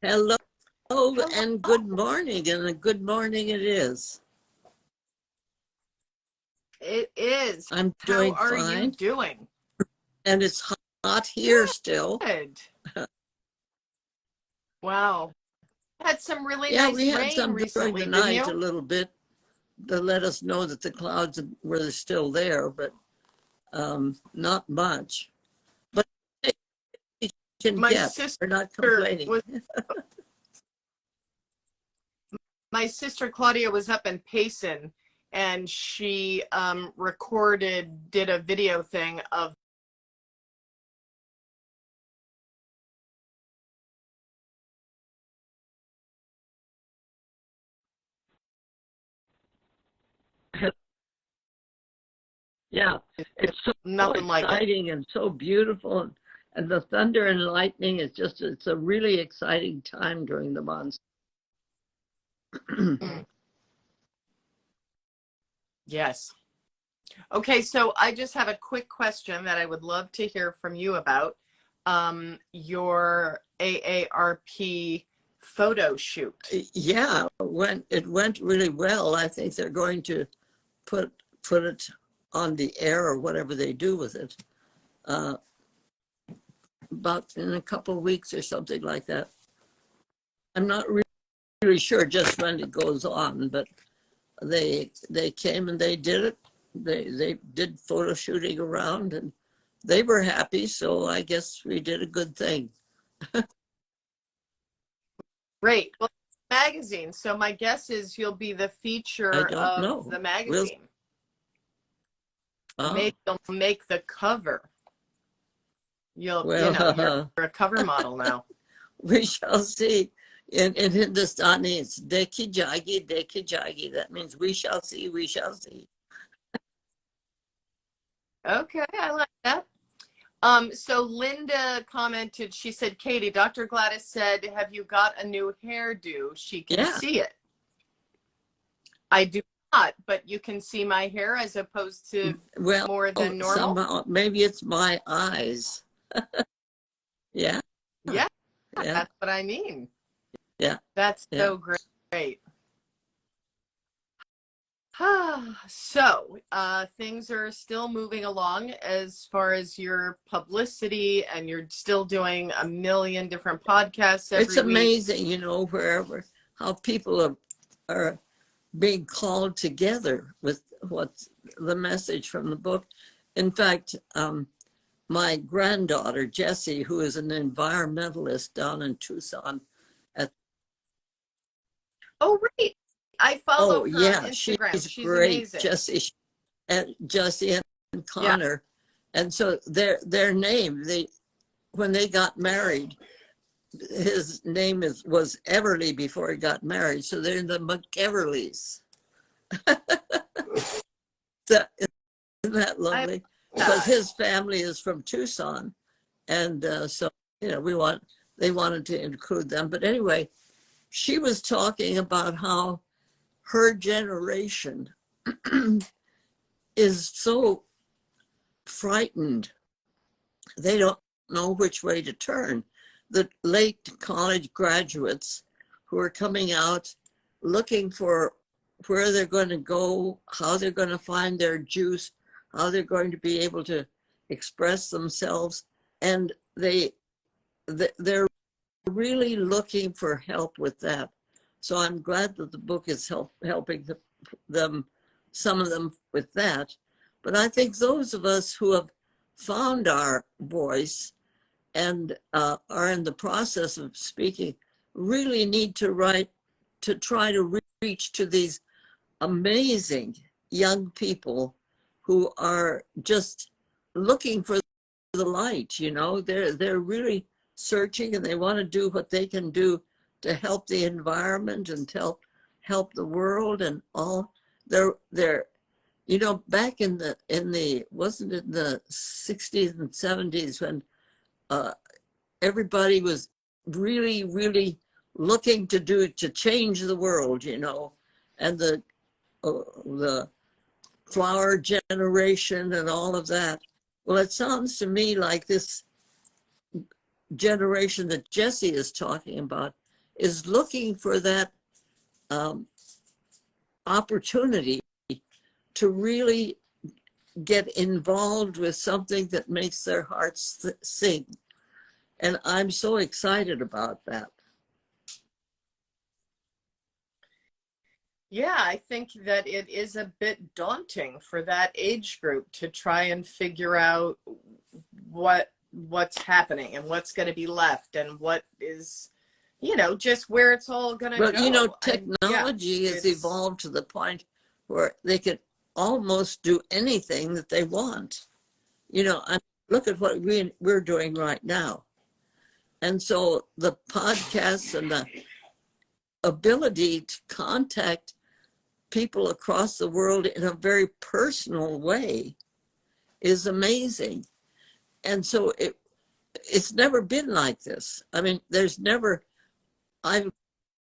Hello Hello. and good morning, and a good morning it is. It is. I'm How doing are you fine, doing? and it's hot here still. Good. Wow. Had some really Yeah, nice we had rain some during the recently, didn't night a you? little bit to let us know that the clouds were still there, but not much. But we can My get. sister We're not complaining. was my sister Claudia was up in Payson and she did a video thing of Yeah, it's so nothing like it. exciting and so beautiful, and the thunder and lightning is it's a really exciting time during the months. Mm, yes. Okay, so I just have a quick question that I would love to hear from you about. Your AARP photo shoot. Yeah, it went really well. I think they're going to put put it on the air or whatever they do with it, uh, about in a couple of weeks or something like that. I'm not really sure just when it goes on, but they came and they did it. They did photo shooting around, and they were happy. So I guess we did a good thing. Great. Well, magazine. So my guess is you'll be the I feature don't of know. the We'll magazine. uh, Maybe you'll make the cover. You're well a cover model now. we shall see. In Hindustani, it's dekhi jagi. That means we shall see, we shall see. Okay, I like that. So Linda commented, she said, Katie, Dr. Gladys said, have you got a new hairdo? She can Yeah. see it. I do not, but you can see my hair as opposed to Well, more than normal. somehow maybe it's my eyes. Yeah. Yeah, Yeah. that's what I mean. Yeah. That's Yeah. so great. So things are still moving along as far as your publicity, and you're still doing a million different podcasts It's every week. amazing, wherever how people are being called together with what's the message from the book. In fact, my granddaughter, Jessie, who is an environmentalist down in Tucson. At, Oh, right. I follow oh, her on yeah, Instagram. she's She's great, amazing. Jessie and Yeah. Connor. And so their name, when they got married, his name was Everly before he got married. So they're the McEverlys. Isn't that I lovely? Because that. his family is from Tucson, and so they wanted to include them. But anyway, she was talking about how her generation is so frightened; they don't know which way to turn. The late college graduates who are coming out looking for where they're going to go, how they're going to find their juice, how they're going to be able to express themselves, and they're really looking for help with that. So I'm glad that the book is helping them, some of them, with that. But I think those of us who have found our voice and are in the process of speaking really need to write to try to reach to these amazing young people who are just looking for the light. They're really searching, and they want to do what they can do to help the environment and help the world and all. They're back in the wasn't it in the 60s and 70s when uh, everybody was really, really looking to change the world, and the flower generation and all of that. Well, it sounds to me like this generation that Jessie is talking about is looking for that opportunity to really get involved with something that makes their hearts sing. And I'm so excited about that. Yeah, I think that it is a bit daunting for that age group to try and figure out what's happening and what's going to be left and what is, just where it's all going to Well, go. technology has evolved to the point where they could almost do anything that they want. Look at what we're doing right now. And so the podcasts and the ability to contact people across the world in a very personal way is amazing. And so it's never been like this. I mean, I've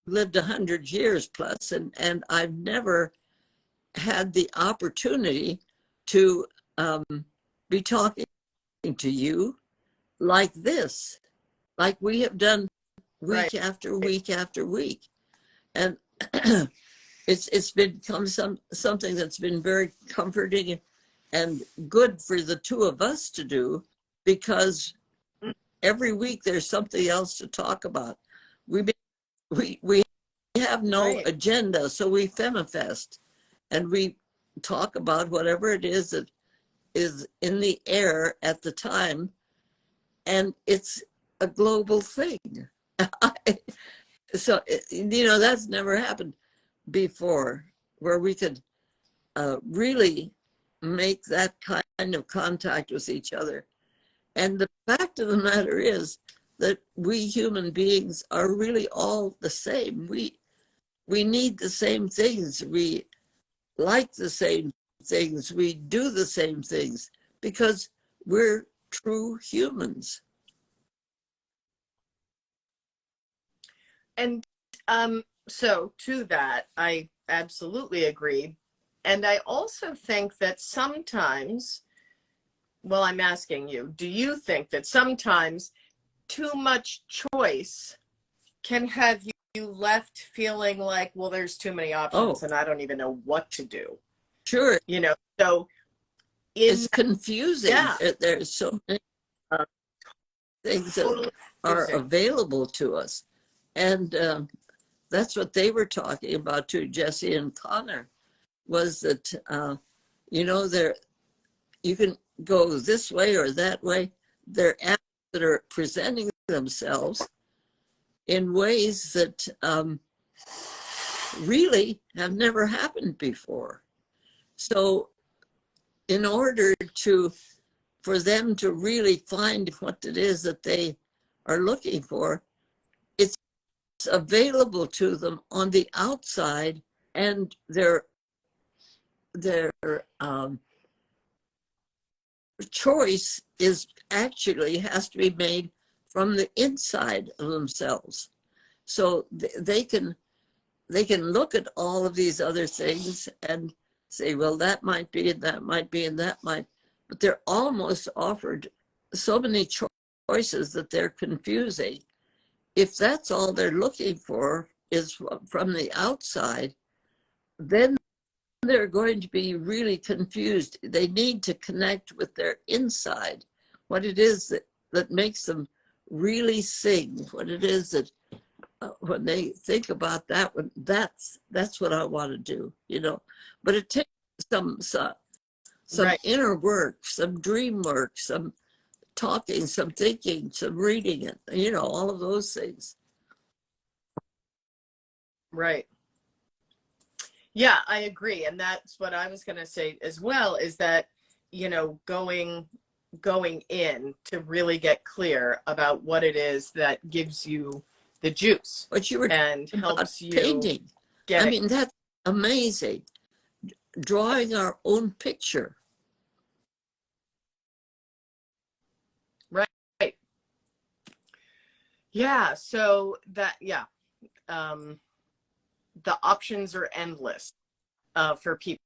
lived 100 years plus, and I've never had the opportunity to be talking to you like this, like we have done week after week after week. And it's become something that's been very comforting and good for the two of us to do, because every week there's something else to talk about. We have no agenda, so we FemiFest, and we talk about whatever it is that is in the air at the time, and it's a global thing. So that's never happened before, where we could really make that kind of contact with each other. And the fact of the matter is that we human beings are really all the same. We need the same things. We like the same things. We do the same things because we're true humans. And so to that, I absolutely agree. And I also think that sometimes, well, I'm asking you, do you think that sometimes too much choice can have you left feeling like, well, there's too many options and I don't even know what to do? Sure. So it's confusing. Yeah. There's so many things that are available to us. And that's what they were talking about too, Jesse and Connor, was that, you can go this way or that way. They're apps that are presenting themselves in ways that really have never happened before. So in order for them to really find what it is that they are looking for, it's available to them on the outside, and their choice has to be made from the inside of themselves. So they can look at all of these other things and say, well, that might be, and that might be, and that might, but they're almost offered so many choices that they're confusing. If that's all they're looking for is from the outside, then they're going to be really confused. They need to connect with their inside, what it is that makes them really sing, what it is that when they think about that one, that's what I want to do, But it takes some inner work, some dream work, some talking, some thinking, some reading it, all of those things. Right. Yeah, I agree. And that's what I was going to say as well, is that, going in to really get clear about what it is that gives you the juice. What you were and helps you painting. I mean, that's amazing. Drawing our own picture. Right. Yeah. So the options are endless for people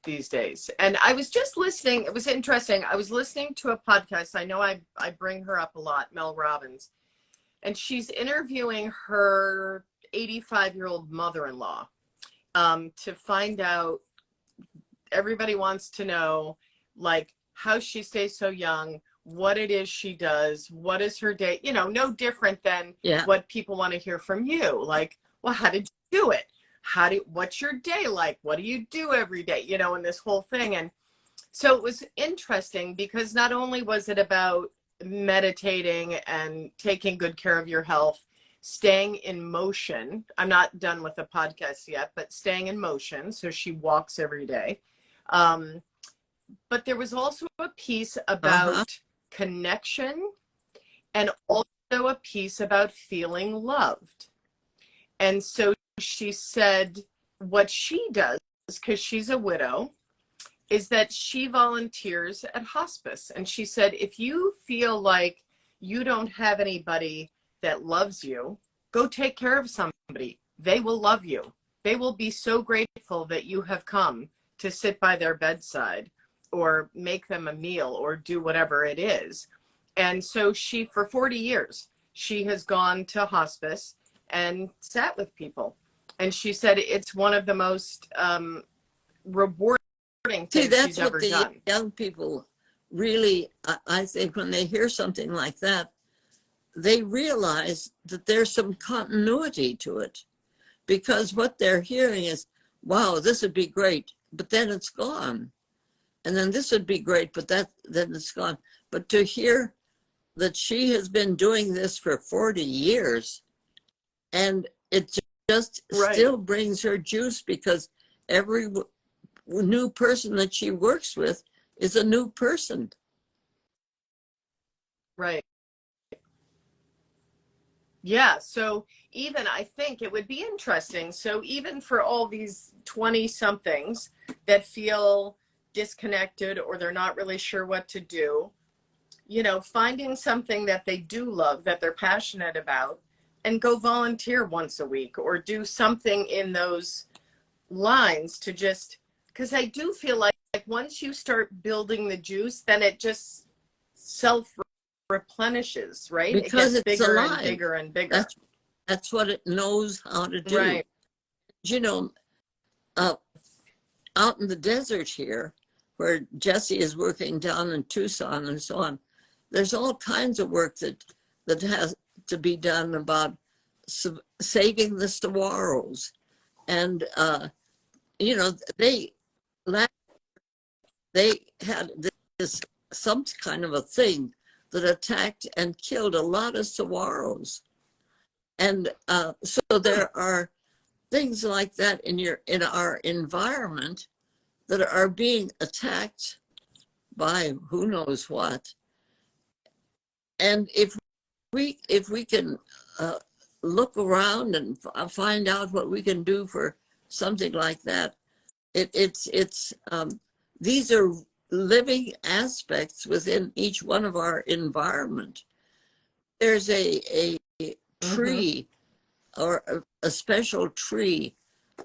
these days. And I was just listening. It was interesting. I was listening to a podcast. I know I bring her up a lot, Mel Robbins. and she's interviewing her 85-year-old mother-in-law to find out. Everybody wants to know, like, how she stays so young, what it is she does, what is her day, you know, no different than Yeah. what people want to hear from you. Like, well, how did you do it? What's your day like? What do you do every day? You know, and this whole thing. And so it was interesting because not only was it about meditating and taking good care of your health, staying in motion. I'm not done with the podcast yet, but staying in motion. So she walks every day. But there was also a piece about connection and also a piece about feeling loved. And so she said what she does, because she's a widow, is that she volunteers at hospice. And she said, if you feel like you don't have anybody that loves you, go take care of somebody. They will love you. They will be so grateful that you have come to sit by their bedside or make them a meal or do whatever it is. And so she, for 40 years, she has gone to hospice and sat with people. And she said it's one of the most rewarding things she's ever done. That's what the young people really, I think, when they hear something like that, they realize that there's some continuity to it, because what they're hearing is, wow, this would be great, but then it's gone. And then this would be great, but then it's gone. But to hear that she has been doing this for 40 years and it just still brings her juice, because every new person that she works with is a new person. Right. Yeah. So even I think it would be interesting. So even for all these 20 somethings that feel disconnected or they're not really sure what to do, you know, finding something that they do love, that they're passionate about, and go volunteer once a week or do something in those lines to just, because I do feel like once you start building the juice, then it just self replenishes, right? Because it gets it's bigger alive. and bigger and bigger. That's what it knows how to do. Right. You know, out in the desert here, where Jesse is working down in Tucson and so on, there's all kinds of work that has to be done about saving the saguaros. And, you know, they had this some kind of a thing that attacked and killed a lot of saguaros. And so there are things like that in our environment that are being attacked by who knows what. And if we can look around and find out what we can do for something like that, these are living aspects within each one of our environment. There's a tree or a special tree,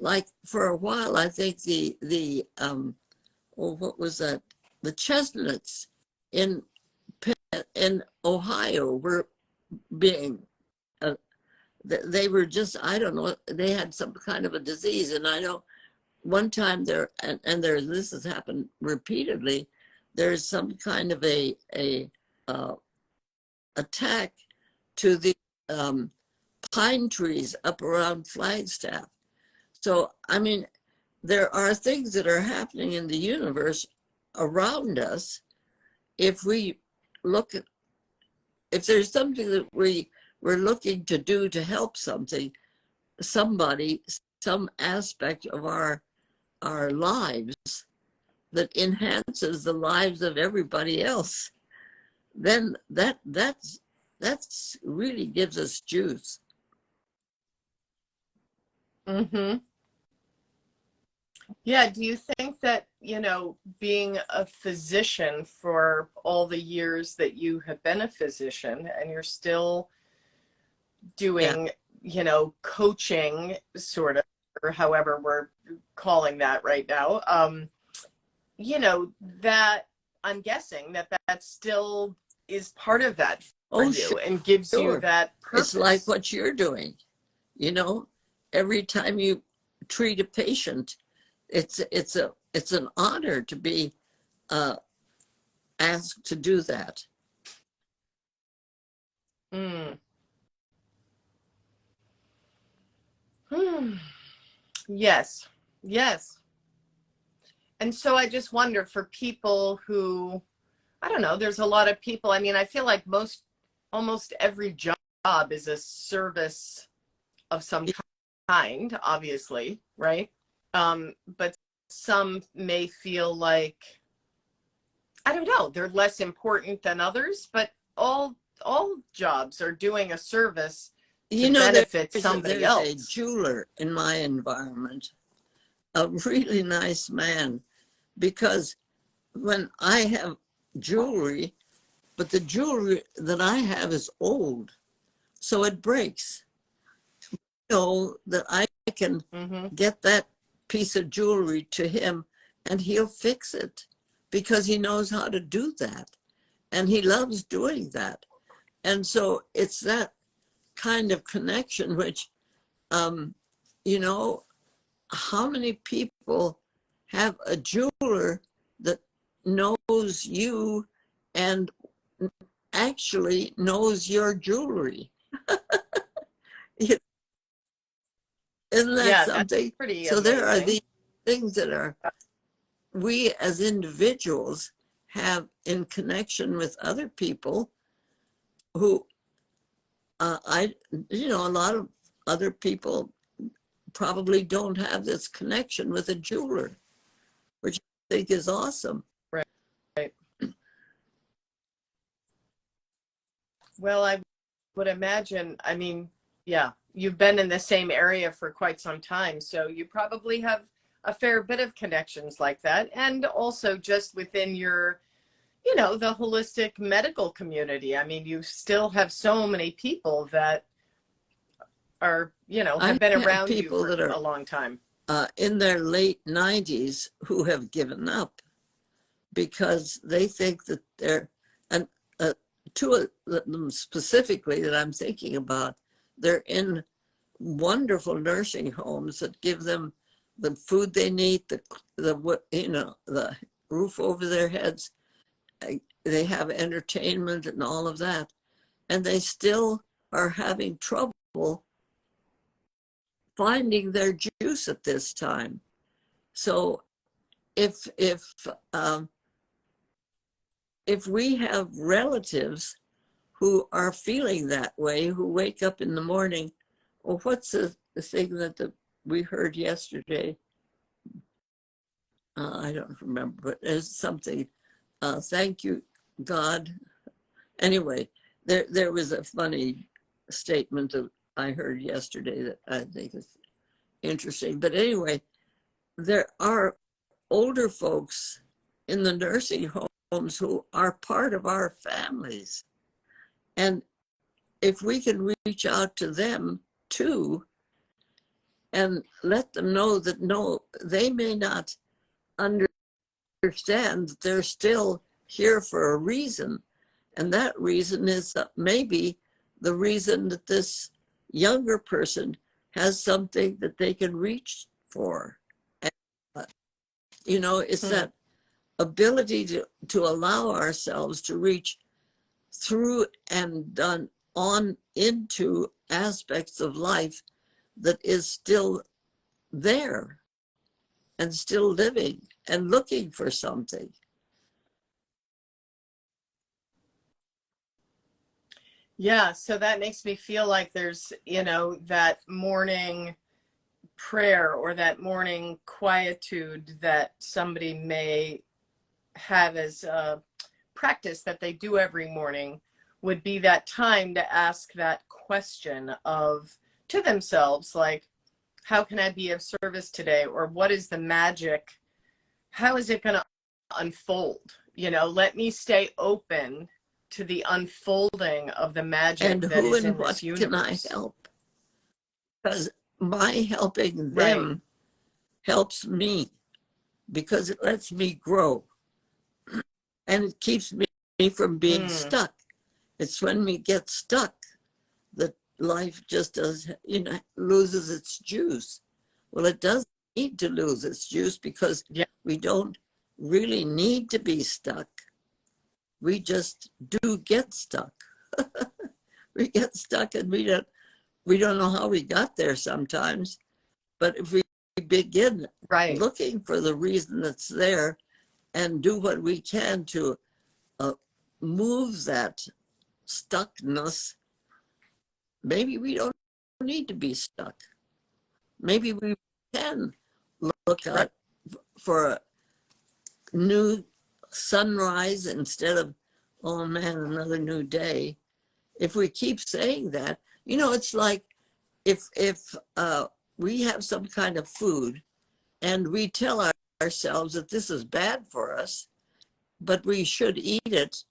like for a while I think what was that, the chestnuts in Ohio were being they were just, I don't know, they had some kind of a disease. And I know one time there, and there, this has happened repeatedly, there's some kind of a attack to the pine trees up around Flagstaff. So, I mean, there are things that are happening in the universe around us. If we look at, if there's something that we're looking to do to help somebody, some aspect of our lives that enhances the lives of everybody else, then that's really gives us juice. Mm-hmm. Yeah. Do you think that, you know, being a physician for all the years that you have been a physician and you're still doing, you know, coaching sort of, or however we're calling that right now, you know, that I'm guessing that still is part of that for Oh, you and gives you sure. that It's like purpose. what you're doing. You know, every time you treat a patient, it's an honor to be uh, asked to do that. Mm. Hmm. Yes, yes. And so I just wonder for people who, I don't know, there's a lot of people. I mean, I feel like almost every job is a service of some kind, obviously, right? But some may feel like, I don't know, they're less important than others, but all jobs are doing a service to You know, benefit somebody there's a else. jeweler in my environment, a really nice man, because when I have jewelry, but the jewelry that I have is old, so it breaks. Know that I can Mm-hmm. get that piece of jewelry to him and he'll fix it because he knows how to do that and he loves doing that. And so it's that kind of connection, which, um, you know, how many people have a jeweler that knows you and actually knows your jewelry? Isn't that Yeah, that's something? pretty So there are amazing. these things that are we as individuals have in connection with other people who a lot of other people probably don't have this connection with a jeweler, which I think is awesome. Right. Right. Well, I would imagine, I mean, yeah, you've been in the same area for quite some time, so you probably have a fair bit of connections like that. And also just within your, the holistic medical community. I mean, you still have so many people that are, I have been have around you people for that are a long time. in their late 90s who have given up because they think that and two of them specifically that I'm thinking about, they're in wonderful nursing homes that give them the food they need, the roof over their heads. They have entertainment and all of that, and they still are having trouble finding their juice at this time. So um, if we have relatives who are feeling that way, who wake up in the morning, well, what's the thing that we heard yesterday? I don't remember, but there's something. Thank you, God. Anyway, there was a funny statement that I heard yesterday that I think is interesting. But anyway, there are older folks in the nursing homes who are part of our families. And if we can reach out to them too and let them know that no, they may not understand that they're still here for a reason. And that reason is maybe the reason that this younger person has something that they can reach for. And, it's Hmm. that ability to allow ourselves to reach through and done on into aspects of life that is still there and still living and looking for something. Yeah, so that makes me feel like there's, that morning prayer or that morning quietude that somebody may have as a practice that they do every morning would be that time to ask that question of to themselves, like, how can I be of service today? Or what is the magic? How is it going to unfold? Let me stay open to the unfolding of the magic And that who is and in this what can I universe. help? Because my helping Right. them helps me because it lets me grow and it keeps me from being Mm. stuck. It's when we get stuck that life just does, loses its juice. Well, it doesn't need to lose its juice because Yeah. we don't really need to be stuck. We just do get stuck. We get stuck and we don't know how we got there sometimes. But if we begin Right. looking for the reason that's there and do what we can to move that stuckness, maybe we don't need to be stuck. Maybe we can look out for a new sunrise instead of, oh man, another new day. If we keep saying that, it's like if we have some kind of food and we tell ourselves that this is bad for us, but we should eat it,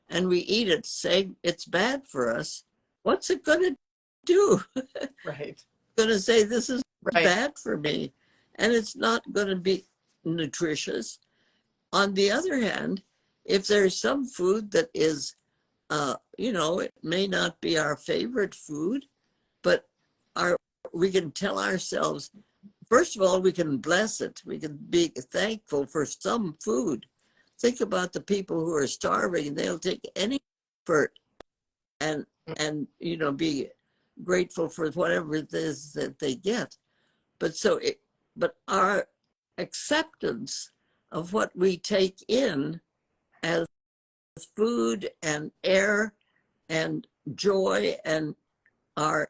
and we eat it saying it's bad for us, what's it going to do? Right. Going to say this is Right. bad for me, and it's not going to be nutritious. On the other hand, if there's some food that is, it may not be our favorite food, but we can tell ourselves, first of all, we can bless it. We can be thankful for some food. Think about the people who are starving. They'll take any effort and be grateful for whatever it is that they get. But our acceptance of what we take in as food and air and joy and our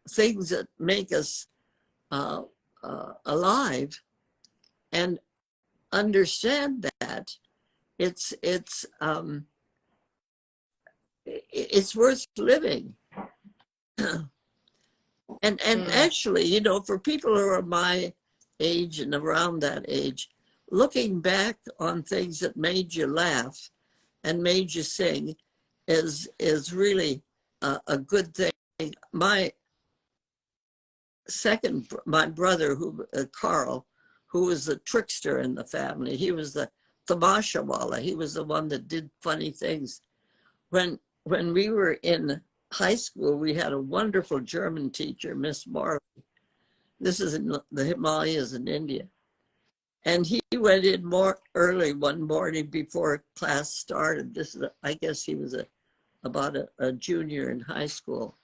things that make us alive, and understand that it's worth living. And actually, for people who are my age and around that age, looking back on things that made you laugh and made you sing is really a good thing. My brother, Carl, who was the trickster in the family, he was the tamashawala. He was the one that did funny things. When we were in high school, we had a wonderful German teacher, Miss Marley. This is in the Himalayas in India. And he went in more early one morning before class started. I guess he was about a junior in high school.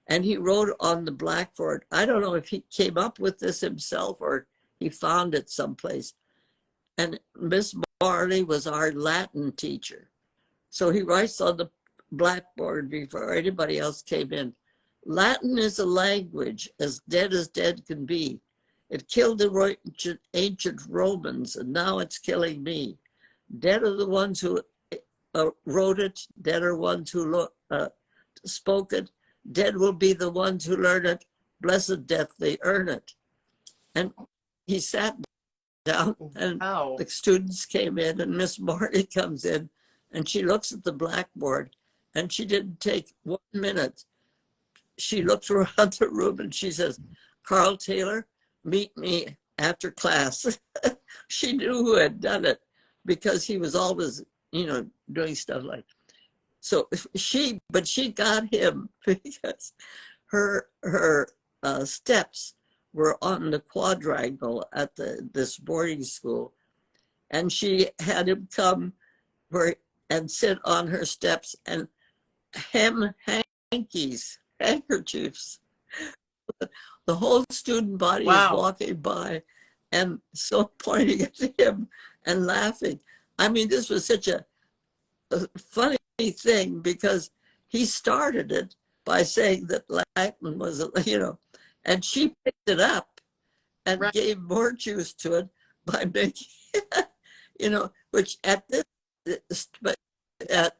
And he wrote on the blackboard, I don't know if he came up with this himself or he found it someplace. And Miss Marley was our Latin teacher. So he writes on the blackboard before anybody else came in, Latin is a language as dead can be. It killed the ancient Romans, and now it's killing me. Dead are the ones who wrote it. Dead are ones who spoke it. Dead will be the ones who learn it. Blessed death, they earn it. And he sat down, and the students came in, and Miss Marty comes in, and she looks at the blackboard, and she didn't take 1 minute. She looks around the room, and she says, Carl Taylor, meet me after class. She knew who had done it because he was always, doing stuff like that. So she got him because her steps were on the quadrangle at this boarding school, and she had him come and sit on her steps and hem handkerchiefs. The whole student body is walking by and so pointing at him and laughing. I mean, this was such a funny thing because he started it by saying that Latin was, and she picked it up and gave more juice to it by making, which at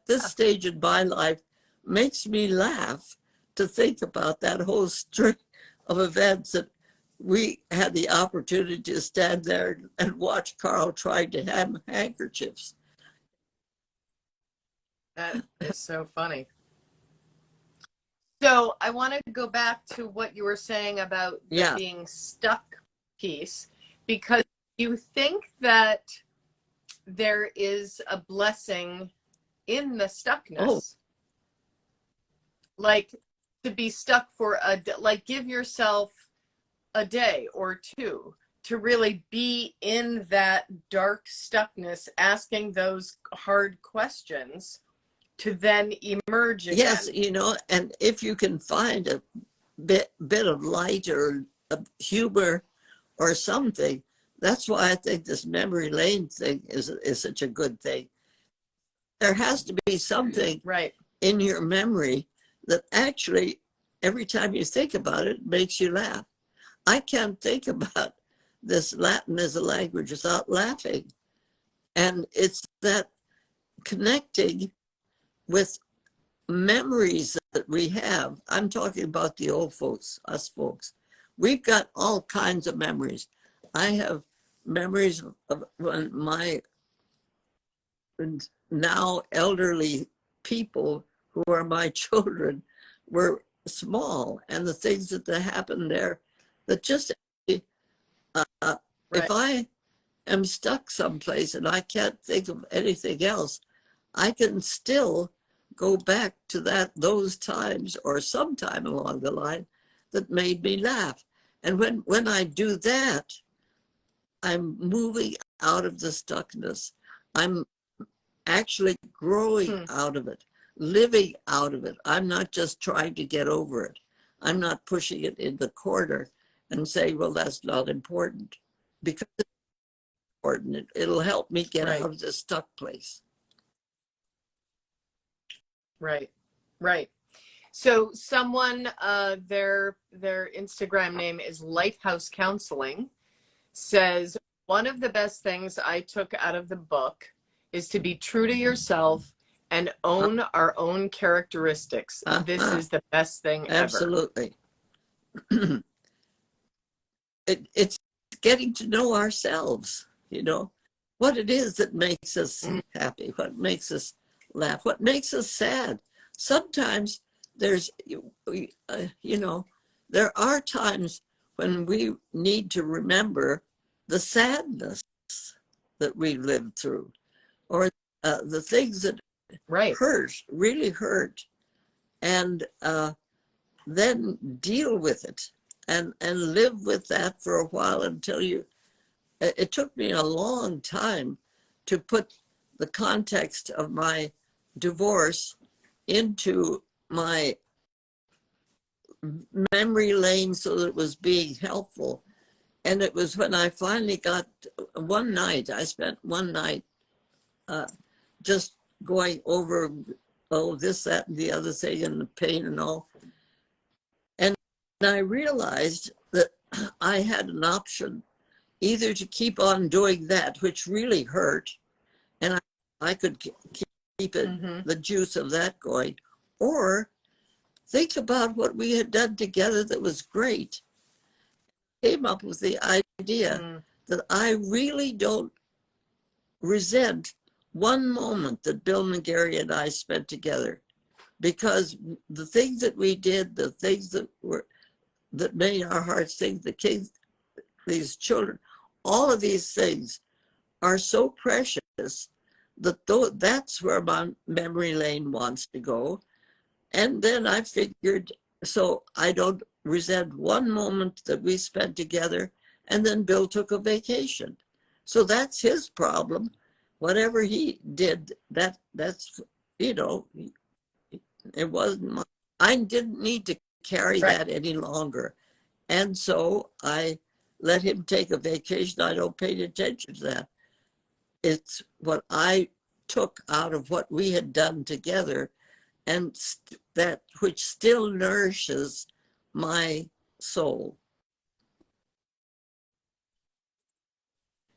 this stage in my life makes me laugh to think about that whole string of events that we had the opportunity to stand there and watch Carl trying to hem handkerchiefs. That is so funny. So I want to go back to what you were saying about the being stuck piece, because you think that there is a blessing in the stuckness. like to be stuck for like give yourself a day or two to really be in that dark stuckness, asking those hard questions to then emerge again. Yes, and if you can find a bit of light or humor or something, that's why I think this memory lane thing is such a good thing. There has to be something right in your memory that actually, every time you think about it, makes you laugh. I can't think about this Latin as a language without laughing. And it's that connecting with memories that we have. I'm talking about the old folks, us folks. We've got all kinds of memories. I have memories of when my now elderly people who are my children were small, and the things that happened there that just, right. if I am stuck someplace and I can't think of anything else, I can still go back to those times or sometime along the line that made me laugh. And when I do that, I'm moving out of the stuckness. I'm actually growing out of it, living out of it. I'm not just trying to get over it. I'm not pushing it in the corner and saying, well, that's not important, because it's important. It'll help me get right out of this stuck place. right so someone their Instagram name is Lighthouse Counseling, says one of the best things I took out of the book is to be true to yourself and own our own characteristics. This is the best thing ever. Absolutely. It's getting to know ourselves, what it is that makes us happy, what makes us laugh, what makes us sad. Sometimes there are times when we need to remember the sadness that we lived through, or the things that right really hurt, and then deal with it and live with that for a while until it took me a long time to put the context of my divorce into my memory lane so that it was being helpful. And it was when I finally got I spent one night just going over, this, that, and the other thing, and the pain and all. And I realized that I had an option, either to keep on doing that, which really hurt, and I could keep it, the juice of that going, or think about what we had done together that was great. Came up with the idea that I really don't resent one moment that Bill McGarry and I spent together, because the things that we did, the things that made our hearts sing, the kids, these children, all of these things are so precious that that's where my memory lane wants to go. And then I figured, so I don't resent one moment that we spent together. And then Bill took a vacation. So that's his problem. Whatever he did, that's, it wasn't I didn't need to carry that any longer. And so I let him take a vacation. I don't pay attention to that. It's what I took out of what we had done together, and that which still nourishes my soul.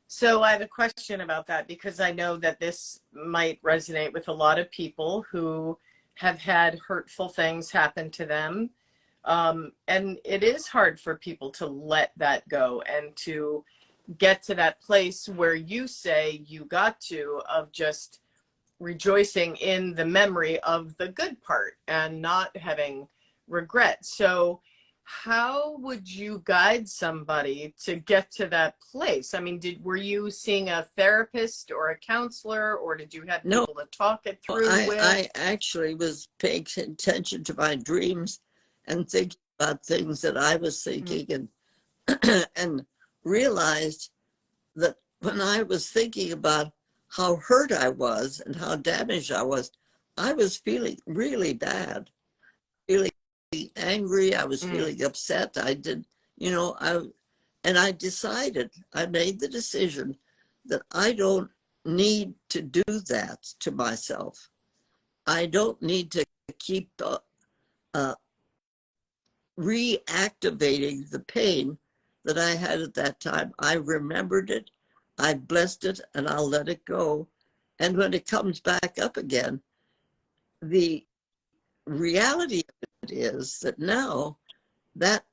So I have a question about that, because I know that this might resonate with a lot of people who have had hurtful things happen to them. And it is hard for people to let that go and to get to that place where you say you got to, of just rejoicing in the memory of the good part and not having regret. So how would you guide somebody to get to that place? I mean, were you seeing a therapist or a counselor, or did you have No, people to talk it through with? I actually was paying attention to my dreams and thinking about things that I was thinking, and realized that when I was thinking about how hurt I was and how damaged I was feeling really bad, feeling angry. I was feeling upset. I did, you know, I decided, I made the decision that I don't need to do that to myself. I don't need to keep reactivating the pain that I had at that time. I remembered it, I blessed it, and I'll let it go. And when it comes back up again, the reality of it is that now that,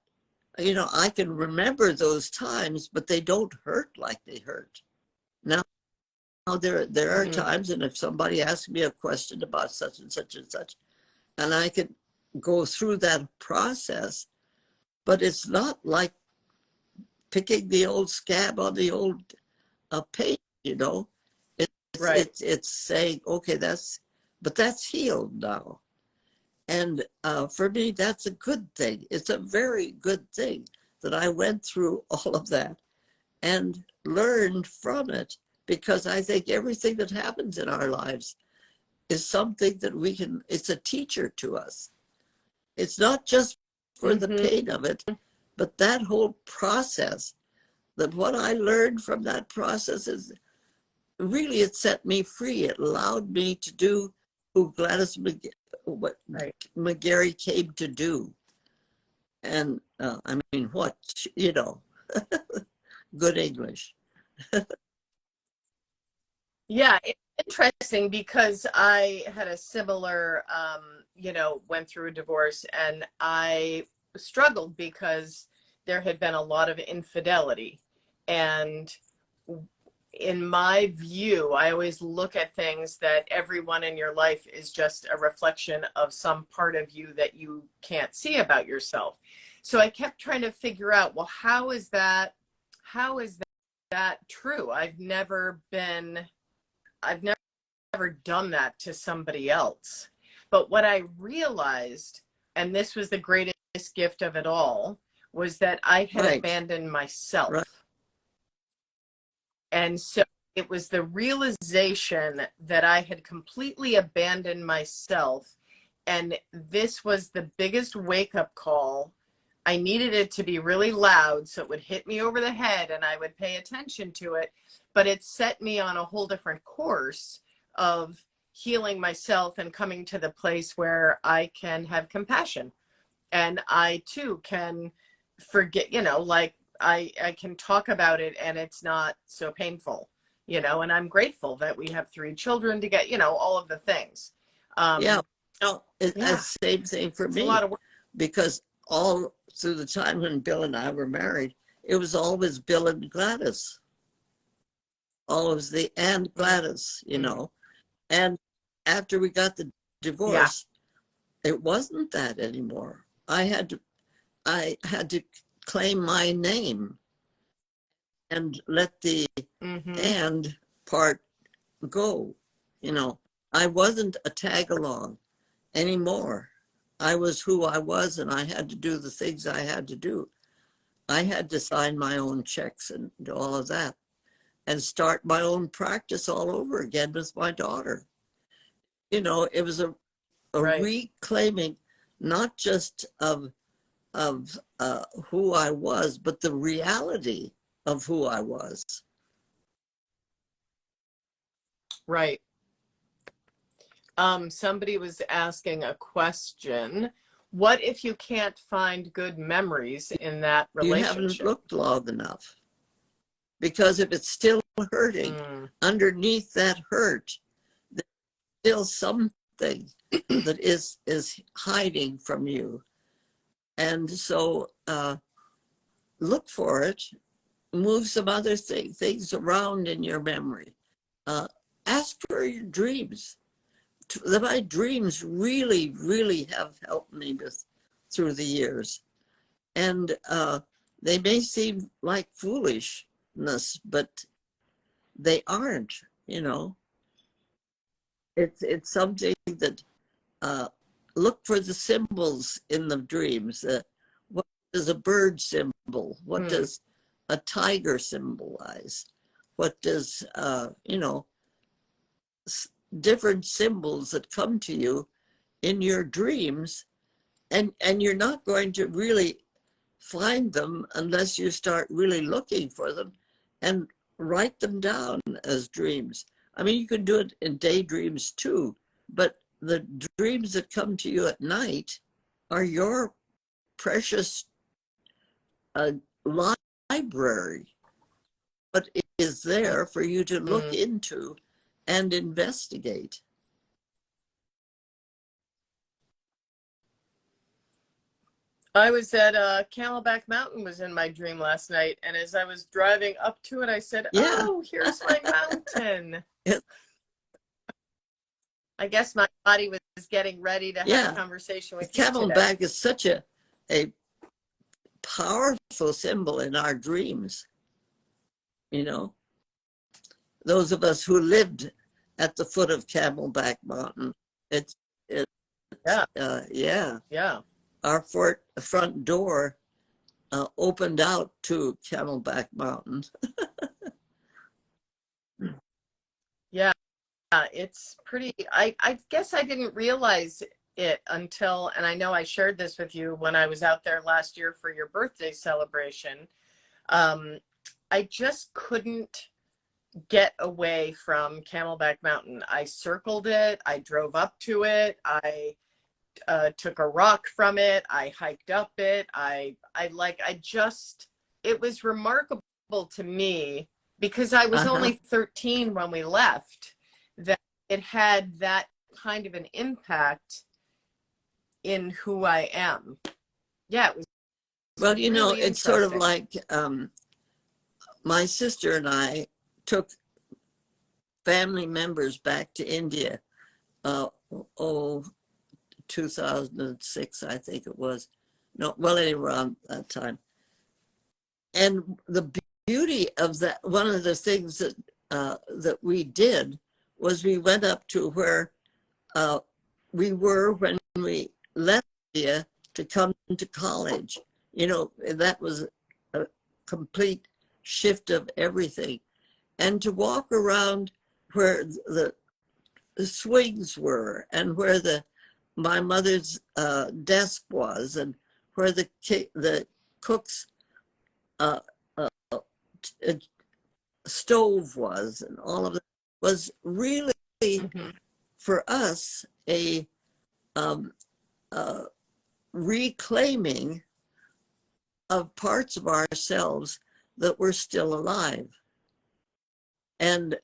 you know, I can remember those times, but they don't hurt like they hurt. Now there are times, and if somebody asks me a question about such and such and such, and I can go through that process, but it's not like picking the old scab on the old pain, you know. It's saying, okay, that's healed now. And for me, that's a good thing. It's a very good thing that I went through all of that and learned from it, because I think everything that happens in our lives is something that it's a teacher to us. It's not just for the pain of it, but that whole process, that what I learned from that process is really, it set me free. It allowed me to do who Gladys McGarry came to do. And I mean, what, you know, good English. Yeah, it's interesting because I had a similar, went through a divorce, and I struggled because there had been a lot of infidelity. And in my view, I always look at things that everyone in your life is just a reflection of some part of you that you can't see about yourself. So I kept trying to figure out, well, how is that true? I've never done that to somebody else. But what I realized, and this was the greatest gift of it all, was that I had abandoned myself. Right. And so it was the realization that I had completely abandoned myself. And this was the biggest wake-up call. I needed it to be really loud so it would hit me over the head and I would pay attention to it. But it set me on a whole different course of healing myself and coming to the place where I can have compassion. And I too can forget, like I can talk about it and it's not so painful, and I'm grateful that we have 3 children to get, all of the things. It's same thing for me. A lot of work. Because all through the time when Bill and I were married, it was always Bill and Gladys. Always the and Gladys, And after we got the divorce, it wasn't that anymore. I had to claim my name and let the and part go. I wasn't a tag along anymore. I was who I was, and I had to do the things I had to do. I had to sign my own checks and do all of that, and start my own practice all over again with my daughter. It was a reclaiming, not just of who I was, but the reality of who I was. Right. Somebody was asking a question. What if you can't find good memories in that relationship? You haven't looked long enough. Because if it's still hurting, underneath that hurt, there's still something that is hiding from you. And so look for it, move some other things around in your memory. Ask for your dreams. My dreams really, really have helped me through the years. And they may seem like foolishness, but they aren't, you know. It's something that look for the symbols in the dreams. What does a bird symbol? What does a tiger symbolize? What does, you know, different symbols that come to you in your dreams, and you're not going to really find them unless you start really looking for them and write them down as dreams. I mean, you can do it in daydreams too, but the dreams that come to you at night are your precious library. But it is there for you to look into and investigate. I was at Camelback Mountain was in my dream last night, and as I was driving up to it, I said, Yeah. "Oh, here's my mountain." Yes. I guess my body was getting ready to have a conversation with you today. Camelback is such a powerful symbol in our dreams. You know, those of us who lived at the foot of Camelback Mountain, Yeah. Our front door opened out to Camelback Mountain. Yeah, it's pretty, I guess I didn't realize it until, and I know I shared this with you when I was out there last year for your birthday celebration. I just couldn't get away from Camelback Mountain. I circled it, I drove up to it, I took a rock from it, I hiked up it, it was remarkable to me because I was only 13 when we left, that it had that kind of an impact in who I am. Yeah, it was. Well, you know, really it's sort of interesting. like my sister and I took family members back to India. 2006, I think it was. No, well, anyway, around that time. And the beauty of that, one of the things that that we did was we went up to where we were when we left India to come to college. You know, that was a complete shift of everything. And to walk around where the swings were and where my mother's desk was and where the cook's stove was, and all of that was really for us a reclaiming of parts of ourselves that were still alive. And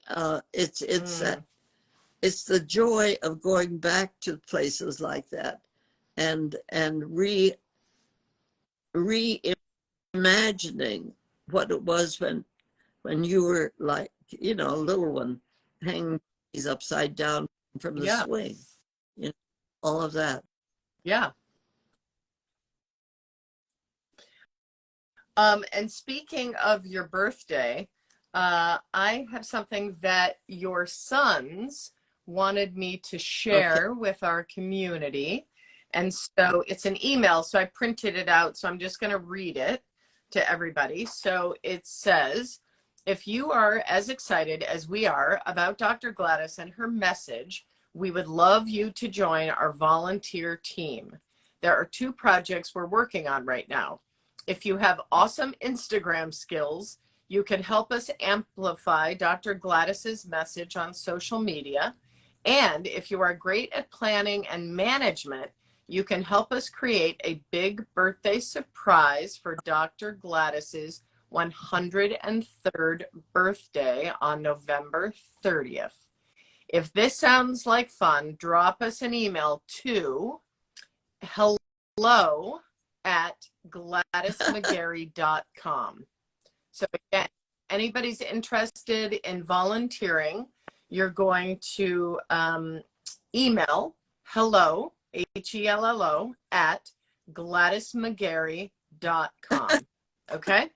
it's the joy of going back to places like that and reimagining what it was when you were, like, you know, a little one hanging these upside down from the swing, you know, all of that. Yeah. And speaking of your birthday, I have something that your sons wanted me to share with our community. And so it's an email, so I printed it out. So I'm just going to read it to everybody. So it says, if you are as excited as we are about Dr. Gladys and her message, we would love you to join our volunteer team. There are 2 projects we're working on right now. If you have awesome Instagram skills, you can help us amplify Dr. Gladys's message on social media. And if you are great at planning and management, you can help us create a big birthday surprise for Dr. Gladys's 103rd birthday on November 30th. If this sounds like fun, drop us an email to hello@gladysmcgarry.com. So again, anybody's interested in volunteering, you're going to email hello, HELLO, at GladysMcGarry.com. Okay.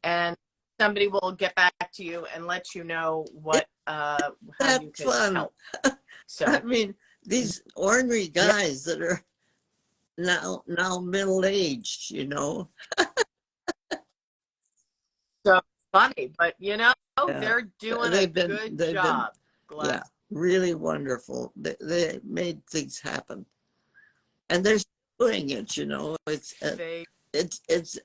And somebody will get back to you and let you know what, how you That's could fun. help. So, I mean, these ornery yeah, guys that are now middle-aged, so funny, but Yeah. they're doing a They've been good they've been job, yeah, Gladys. really wonderful. They made things happen. And they're still doing it. They, It's it's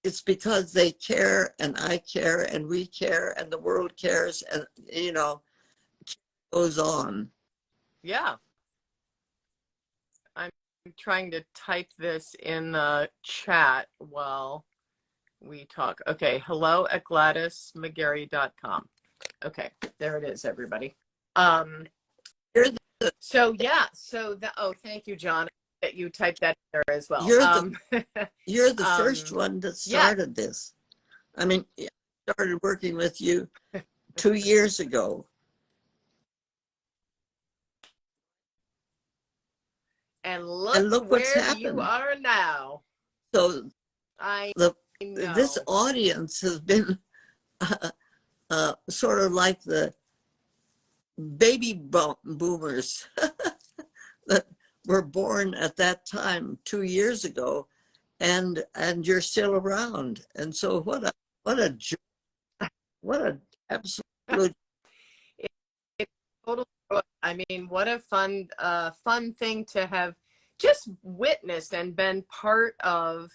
it's because they care and I care and we care and the world cares and goes on. yeah, I'm trying to type this in the chat while we talk. Okay, hello at GladysMcGarry.com. Okay, there it is, everybody. Um, You're the so yeah, oh, thank you, John, that you typed that there as well. you're the you're the first Um, one that yeah, started this. I mean, I started working with you 2 years ago. and look And look what's where you happened. are now. So I the this know. audience has been sort of like the baby boomers that were born at that time 2 years ago, and you're still around. And so what a what a absolute It's total. I mean, what a fun thing to have just witnessed and been part of.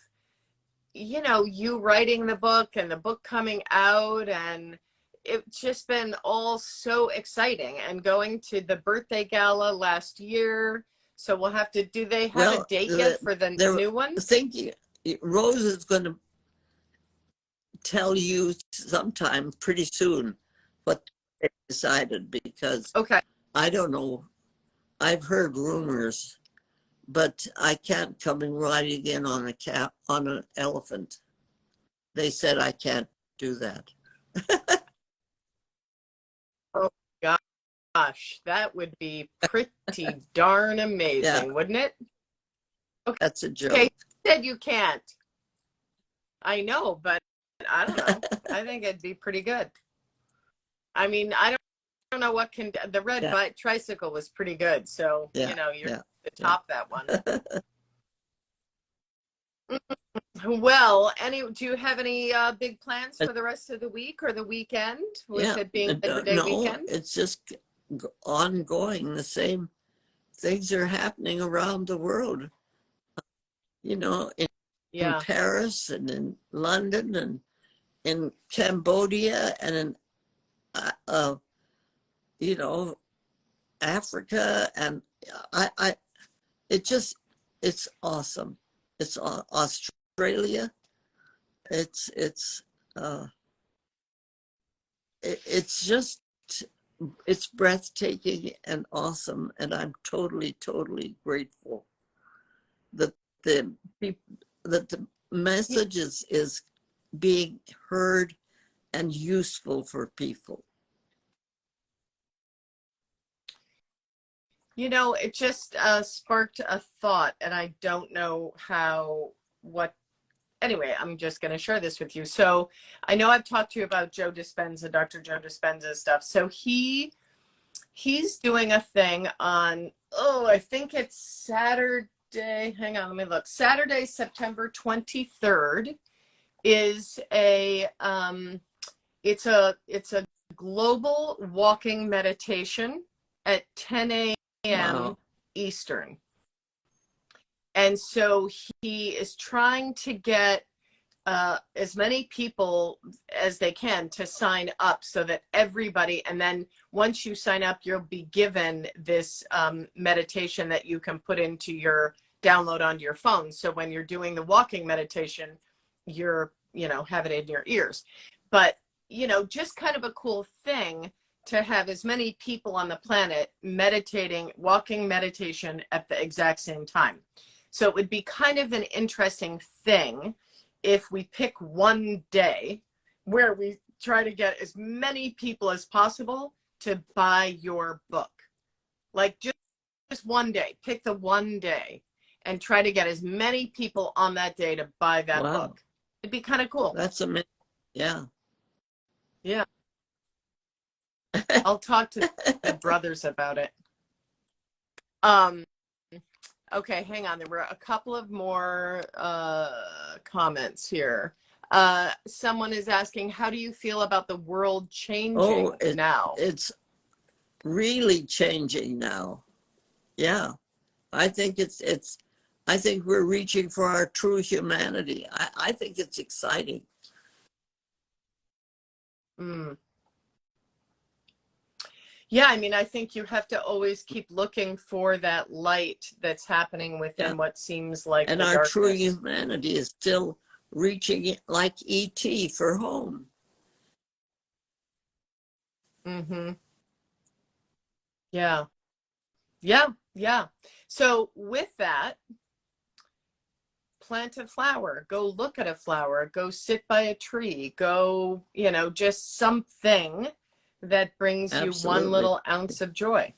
You writing the book and the book coming out, and it's just been all so exciting. And going to the birthday gala last year. So we'll have to. Do they have a well. date yet for the They're new one? thinking Rose is going to tell you sometime pretty soon what they decided, because Okay. I don't know. I've heard rumors, but I can't come in riding in on on an elephant. They said I can't do that. Oh gosh, that would be pretty darn amazing, Yeah, wouldn't it? that's a Okay, joke. said you can't. I know, but I don't know. I think it'd be pretty good. I mean, I don't know what can the red Yeah, bike tricycle was pretty good. So, yeah, you're yeah, to yeah. top that one. Well, do you have any big plans for the rest of the week or the weekend with Yeah, it being Labor Day no, weekend? it's just ongoing. The same things are happening around the world. In Yeah. Paris and in London and in Cambodia and in you know Africa, and I it just it's awesome. It's Australia. It's uh, it's just it's breathtaking and awesome, and I'm totally grateful that the that the message is being heard and useful for people. It just sparked a thought, and I don't know what. Anyway, I'm just going to share this with you. So I know I've talked to you about Joe Dispenza, Dr. Joe Dispenza stuff. So he's doing a thing on, I think it's Saturday. Hang on, let me look. Saturday, September 23rd is it's a global walking meditation at 10 a.m. Wow. Eastern. And so he is trying to get as many people as they can to sign up, so that everybody, and then once you sign up, you'll be given this meditation that you can put into your download onto your phone. So when you're doing the walking meditation, you're, have it in your ears. But, just kind of a cool thing to have as many people on the planet meditating, walking meditation at the exact same time. So it would be kind of an interesting thing if we pick one day where we try to get as many people as possible to buy your book. Like just one day, pick the one day. and try to get as many people on that day to buy that Wow. book. It'd be kind of cool. That's amazing. Yeah. Yeah. I'll talk to the brothers about it. Okay, hang on. There were a couple of more comments here. Someone is asking, how do you feel about the world changing now? It's really changing now. Yeah. I think I think we're reaching for our true humanity. I think it's exciting. Mm. Yeah, I mean, I think you have to always keep looking for that light that's happening within what seems like And the our darkness. true humanity is still reaching like E.T. for home. Mm-hmm. Yeah. Yeah. Yeah. So with that, plant a flower, go look at a flower, go sit by a tree, go, just something that brings you Absolutely. one little ounce of joy.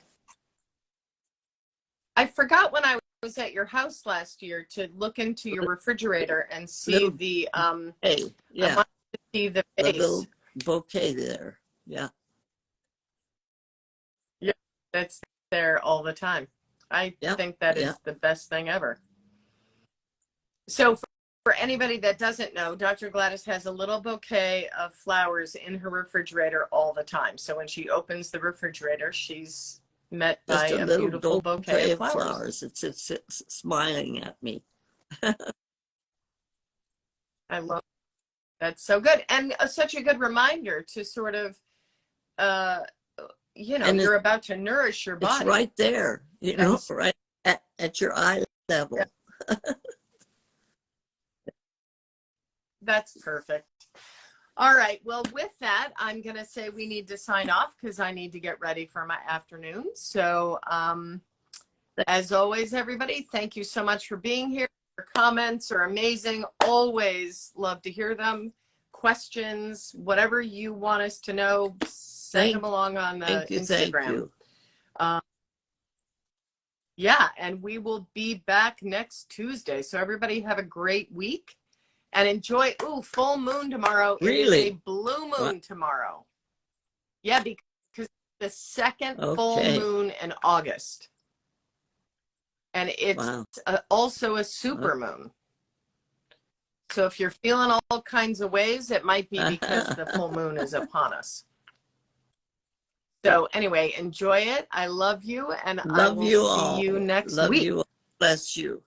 I forgot when I was at your house last year to look into your refrigerator and see the hey, yeah. I wanted to see the vase. The little bouquet there. Yeah. Yeah, that's there all the time. I think that is the best thing ever. So for anybody that doesn't know, Dr. Gladys has a little bouquet of flowers in her refrigerator all the time. So when she opens the refrigerator, she's met by a beautiful bouquet of flowers. It's smiling at me. I love it. That's so good. And such a good reminder to sort of, you're about to nourish your body. It's right there, right at your eye level. Yeah. That's perfect. All right. Well, with that, I'm going to say we need to sign off because I need to get ready for my afternoon. So as always, everybody, thank you so much for being here. Your comments are amazing. Always love to hear them. Questions, whatever you want us to know, send them along on Instagram. Thank you. Yeah, and we will be back next Tuesday. So everybody have a great week. And enjoy. Ooh, full moon tomorrow. Really? It is a blue moon tomorrow. Yeah, because the second full moon in August. And it's also a super moon. So if you're feeling all kinds of ways, it might be because the full moon is upon us. So anyway, enjoy it. I love you. And I will see you next week. Love you. Bless you.